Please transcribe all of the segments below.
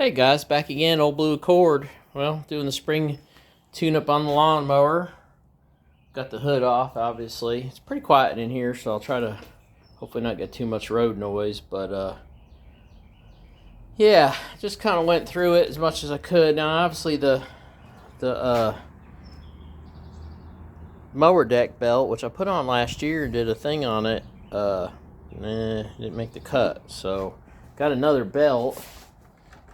Hey guys, back again, Old Blue Accord. Well, doing the spring tune-up on the lawnmower. Got the hood off, obviously. It's pretty quiet in here, so I'll try to hopefully not get too much road noise. But, yeah, just kind of went through it as much as I could. Now, obviously, the mower deck belt, which I put on last year and did a thing on it, didn't make the cut. So, got another belt.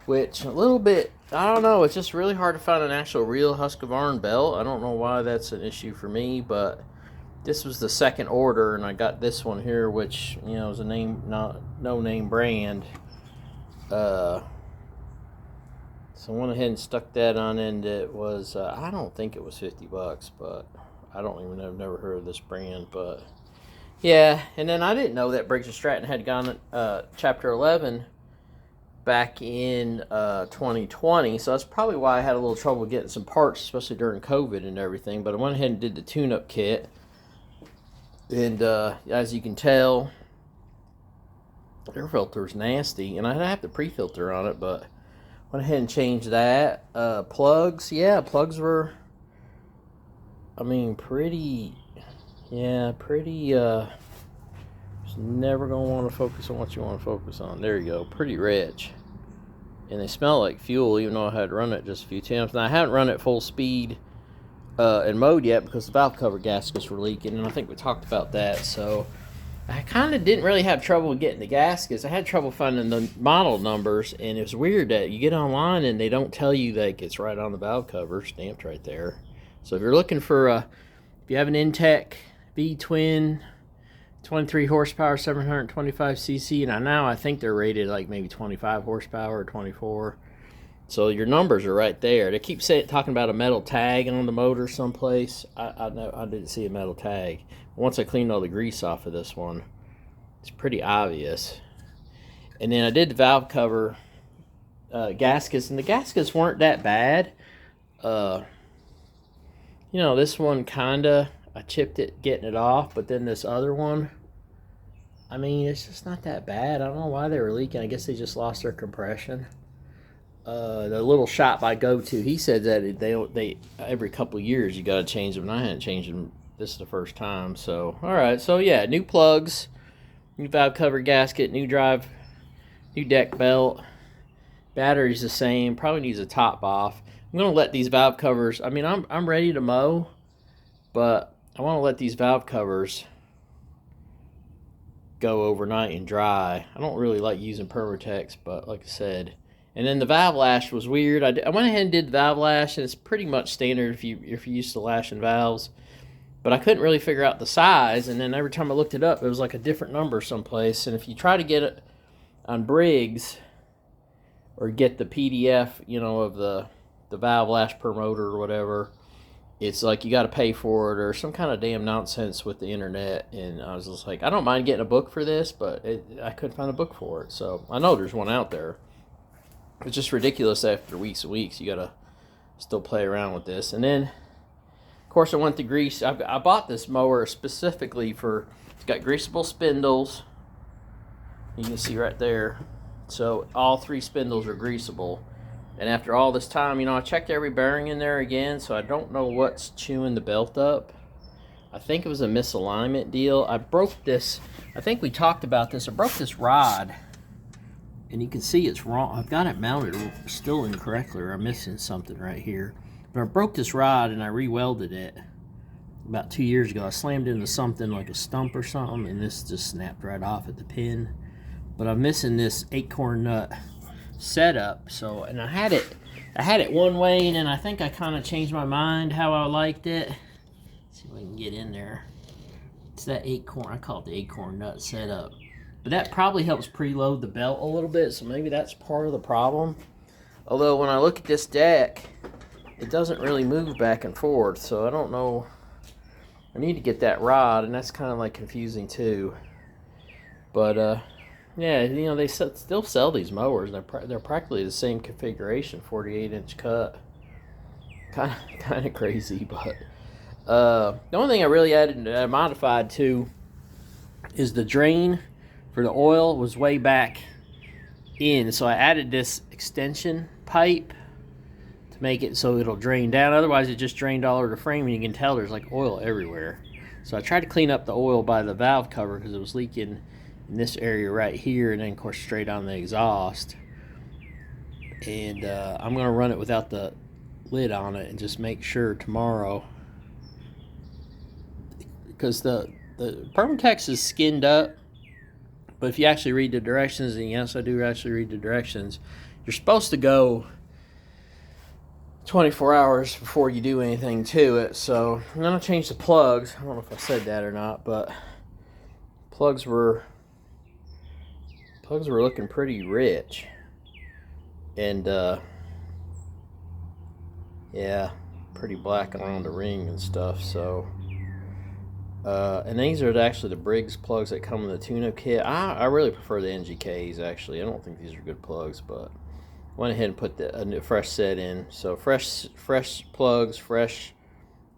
Which, a little bit, I don't know, it's just really hard to find an actual real Husqvarna belt. I don't know why that's an issue for me, but this was the second order, and I got this one here, which, you know, is a no-name brand. So I went ahead and stuck that on, and it was, I don't think it was $50, but I don't even know, I've never heard of this brand, but yeah. And then I didn't know that Briggs and Stratton had gone Chapter 11 back in 2020, so that's probably why I had a little trouble getting some parts, especially during COVID and everything. But I went ahead and did the tune-up kit, and as you can tell, air filter's nasty, and I have the pre-filter on it, but went ahead and changed that. Plugs, yeah, plugs were, I mean, pretty, never gonna want to focus on what you want to focus on. There you go, pretty rich, and they smell like fuel, even though I had run it just a few times. Now I haven't run it full speed and mowed yet because the valve cover gaskets were leaking, and I think we talked about that. So I kind of didn't really have trouble getting the gaskets. I had trouble finding the model numbers, and it was weird that you get online and they don't tell you that it's right on the valve cover, stamped right there. So if you're looking for if you have an Intech V-twin 23 horsepower, 725 cc, and now I think they're rated like maybe 25 horsepower or 24. So your numbers are right there. They keep talking about a metal tag on the motor someplace. I didn't see a metal tag. Once I cleaned all the grease off of this one, it's pretty obvious. And then I did the valve cover gaskets, and the gaskets weren't that bad. You know, this one kinda, I chipped it getting it off, but then this other one, I mean, it's just not that bad. I don't know why they were leaking. I guess they just lost their compression. The little shop I go to, he said that they every couple of years you got to change them, and I hadn't changed them. This is the first time. So, all right. So, yeah, new plugs, new valve cover gasket, new drive, new deck belt. Battery's the same. Probably needs a top off. I'm going to let these valve covers, I mean, I'm ready to mow, but I want to let these valve covers go overnight and dry. I don't really like using Permatex, but like I said. And then the valve lash was weird. I went ahead and did the valve lash, and it's pretty much standard if you're used to lashing valves. But I couldn't really figure out the size, and then every time I looked it up, it was like a different number someplace. And if you try to get it on Briggs or get the PDF, you know, of the valve lash per motor or whatever, it's like you got to pay for it or some kind of damn nonsense with the internet. And I was just like, I don't mind getting a book for this, but I couldn't find a book for it. So I know there's one out there. It's just ridiculous after weeks and weeks. You got to still play around with this. And then, of course, I went to grease. I bought this mower specifically for, it's got greasable spindles. You can see right there. So all three spindles are greasable. And after all this time, you know, I checked every bearing in there again, so I don't know what's chewing the belt up. I think it was a misalignment deal. I broke this, I think we talked about this. I broke this rod, and you can see it's wrong. I've got it mounted still incorrectly, or I'm missing something right here. But I broke this rod, and I re-welded it about 2 years ago. I slammed into something like a stump or something, and this just snapped right off at the pin. But I'm missing this acorn nut setup. So, and I had it one way, and then I think I kind of changed my mind how I liked it. Let's see if I can get in there. It's that acorn, I call it the acorn nut setup. But that probably helps preload the belt a little bit, so maybe that's part of the problem. Although when I look at this deck, it doesn't really move back and forth, so I don't know. I need to get that rod, and that's kind of like confusing too. But yeah, you know, they still sell these mowers. They're practically the same configuration, 48-inch cut. Kind of crazy, but the only thing I really added modified to is the drain for the oil was way back in. So I added this extension pipe to make it so it'll drain down. Otherwise it just drained all over the frame, and you can tell there's like oil everywhere. So I tried to clean up the oil by the valve cover because it was leaking in this area right here, and then of course straight on the exhaust. And I'm going to run it without the lid on it and just make sure tomorrow, because the Permatex is skinned up, but if you actually read the directions, and yes I do actually read the directions, you're supposed to go 24 hours before you do anything to it. So I'm going to change the plugs. I don't know if I said that or not, but plugs were looking pretty rich. And yeah, pretty black around the ring and stuff. So and these are actually the Briggs plugs that come in the tune-up kit. I really prefer the NGKs actually. I don't think these are good plugs, but went ahead and put a new fresh set in. So fresh plugs, fresh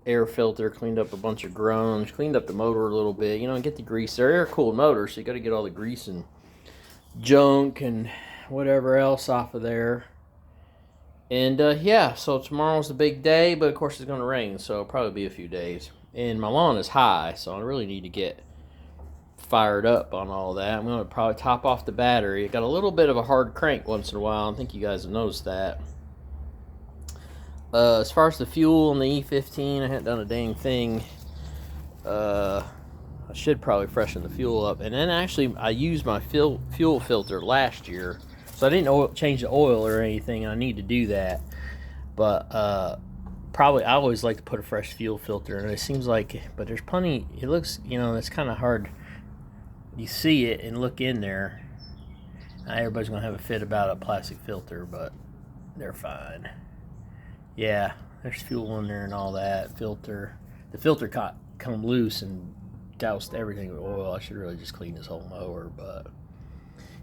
air filter, cleaned up a bunch of grunge, cleaned up the motor a little bit, you know, and get the grease. They're air-cooled motors, so you got to get all the grease and junk and whatever else off of there. And yeah, so tomorrow's the big day, but of course it's going to rain, so it'll probably be a few days. And my lawn is high, so I really need to get fired up on all that. I'm going to probably top off the battery. It got a little bit of a hard crank once in a while. I think you guys have noticed that. As far as the fuel and the E15, I haven't done a dang thing. I should probably freshen the fuel up. And then actually, I used my fuel filter last year, so I didn't change the oil or anything. I need to do that. But probably, I always like to put a fresh fuel filter, and it seems like, but there's plenty. It looks, you know, it's kind of hard. You see it and look in there. Not everybody's gonna have a fit about a plastic filter, but they're fine. Yeah, there's fuel in there and all that. The filter come loose and doused everything with oil. I should really just clean this whole mower, but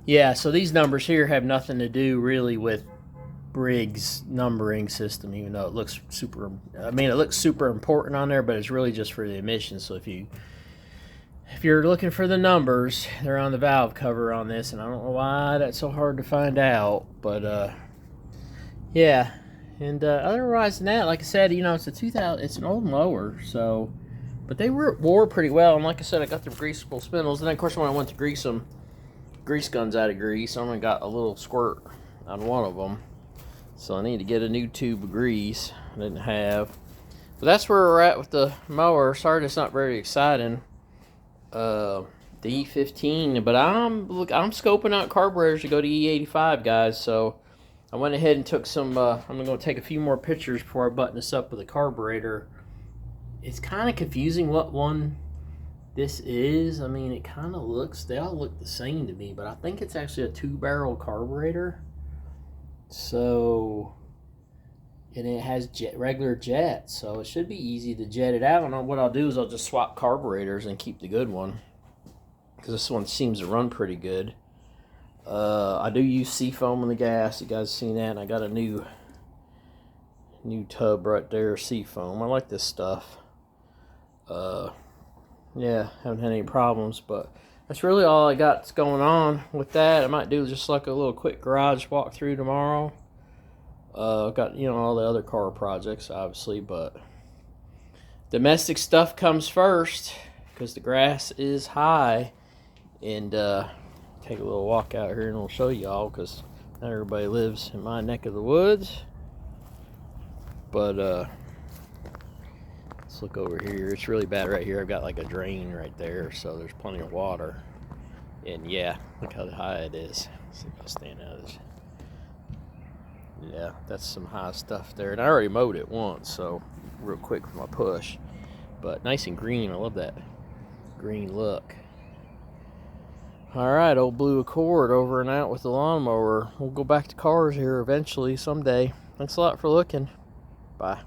yeah. So these numbers here have nothing to do really with Briggs numbering system, even though it looks super. I mean, it looks super important on there, but it's really just for the emissions. So if you're looking for the numbers, they're on the valve cover on this, and I don't know why that's so hard to find out, but yeah. And otherwise than that, like I said, you know, it's an old mower, so, but they wore pretty well. And like I said, I got the greasable spindles, and then of course when I went to grease them, grease guns out of grease. I only got a little squirt on one of them, so I need to get a new tube of grease. I didn't have, but that's where we're at with the mower. Sorry, it's not very exciting. The E15, but I'm scoping out carburetors to go to E85, guys. So I went ahead and took some. I'm going to take a few more pictures before I button this up with the carburetor. It's kind of confusing what one this is. I mean, it kind of looks, they all look the same to me, but I think it's actually a 2-barrel carburetor. So, and it has regular jet, so it should be easy to jet it out. And what I'll do is I'll just swap carburetors and keep the good one, because this one seems to run pretty good. I do use seafoam in the gas. You guys seen that? And I got a new tub right there, seafoam. I like this stuff. Yeah, haven't had any problems, but that's really all I got going on with that. I might do just like a little quick garage walkthrough tomorrow. I've got, you know, all the other car projects, obviously, but domestic stuff comes first because the grass is high. And take a little walk out here and we'll show y'all, because not everybody lives in my neck of the woods. But let's look over here. It's really bad right here. I've got like a drain right there, so there's plenty of water. And yeah, look how high it is. Let's see if I stand out of this. Yeah, that's some high stuff there. And I already mowed it once, so real quick with my push. But nice and green. I love that green look. Alright, old Blue Accord over and out with the lawnmower. We'll go back to cars here eventually, someday. Thanks a lot for looking. Bye.